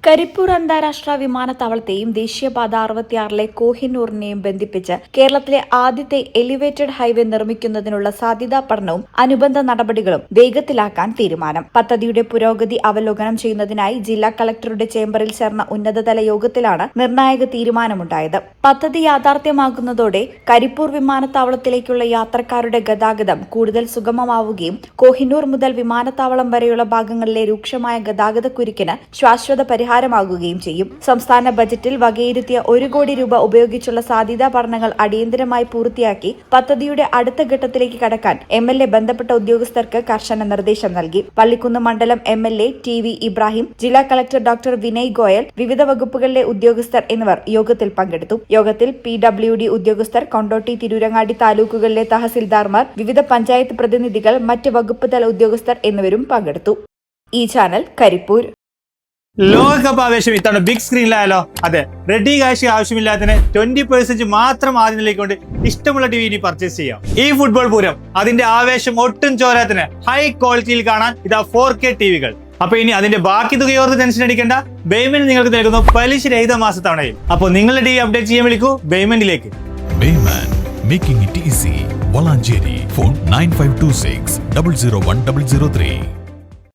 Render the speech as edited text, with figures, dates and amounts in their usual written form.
കരിപ്പൂർ അന്താരാഷ്ട്ര വിമാനത്താവളത്തെയും ദേശീയപാത 66 കോഹിനൂറിനെയും ബന്ധിപ്പിച്ച് കേരളത്തിലെ ആദ്യത്തെ എലിവേറ്റഡ് ഹൈവേ നിർമ്മിക്കുന്നതിനുള്ള സാധ്യതാ പഠനവും അനുബന്ധ നടപടികളും വേഗത്തിലാക്കാൻ തീരുമാനം. പദ്ധതിയുടെ പുരോഗതി അവലോകനം ചെയ്യുന്നതിനായി ജില്ലാ കളക്ടറുടെ ചേംബറിൽ ചേർന്ന ഉന്നതതല യോഗത്തിലാണ് നിർണായക തീരുമാനമുണ്ടായത്. പദ്ധതി യാഥാർത്ഥ്യമാകുന്നതോടെ കരിപ്പൂർ വിമാനത്താവളത്തിലേക്കുള്ള യാത്രക്കാരുടെ ഗതാഗതം കൂടുതൽ സുഗമമാവുകയും കോഹിനൂർ മുതൽ വിമാനത്താവളം വരെയുള്ള ഭാഗങ്ങളിലെ രൂക്ഷമായ ഗതാഗതക്കുരുക്കിന് ശാശ്വത പരിഹാരമാകുകയും ചെയ്യും. സംസ്ഥാന ബജറ്റിൽ വകയിരുത്തിയ 1 കോടി രൂപ ഉപയോഗിച്ചുള്ള സാധ്യതാ പഠനങ്ങൾ അടിയന്തരമായി പൂർത്തിയാക്കി പദ്ധതിയുടെ അടുത്ത ഘട്ടത്തിലേക്ക് കടക്കാൻ MLA ബന്ധപ്പെട്ട ഉദ്യോഗസ്ഥർക്ക് കർശന നിർദ്ദേശം നൽകി. പള്ളിക്കുന്ന് മണ്ഡലം MLA TV ഇബ്രാഹിം, ജില്ലാ കളക്ടർ ഡോക്ടർ വിനയ് ഗോയൽ, വിവിധ വകുപ്പുകളിലെ ഉദ്യോഗസ്ഥർ എന്നിവർ യോഗത്തിൽ പങ്കെടുത്തു. യോഗത്തിൽ PWD ഉദ്യോഗസ്ഥർ, കൊണ്ടോട്ടി, തിരൂരങ്ങാടി താലൂക്കുകളിലെ തഹസിൽദാർമാർ, വിവിധ പഞ്ചായത്ത് പ്രതിനിധികൾ, മറ്റ് വകുപ്പ് തല ഉദ്യോഗസ്ഥർ എന്നിവരും പങ്കെടുത്തു. ഈ ചാനൽ കരിപ്പൂർ. ലോകകപ്പ് ആവേശം ഇത്തവണ ബിഗ് സ്ക്രീനിലായാലോ? അതെ, റെഡി കാശ് ആവശ്യമില്ലാത്തതിന് 20% മാത്രം ആദ്യം നിലയ്ക്കൊണ്ട് ഇഷ്ടമുള്ള TV ഇനി പർച്ചേസ് ചെയ്യാം. ഈ ഫുട്ബോൾ പൂരം അതിന്റെ ആവേശം ഒട്ടും ചോരാത്തിന് ഹൈ ക്വാളിറ്റിയിൽ കാണാൻ ഇതാ 4K TVകൾ. അപ്പൊ ഇനി അതിന്റെ ബാക്കി തുകയോർത്ത് ടെൻഷൻ അടിക്കേണ്ട. ബേയ്മെന്റ് നിങ്ങൾക്ക് നൽകുന്നു പലിശരഹിത മാസത്തവണയിൽ. അപ്പോൾ നിങ്ങളുടെ TV അപ്ഡേറ്റ് ചെയ്യാൻ വിളിക്കൂ ബേയ്മെന്റിലേക്ക്. Making it easy. Valancheri. Phone 9526 001 003.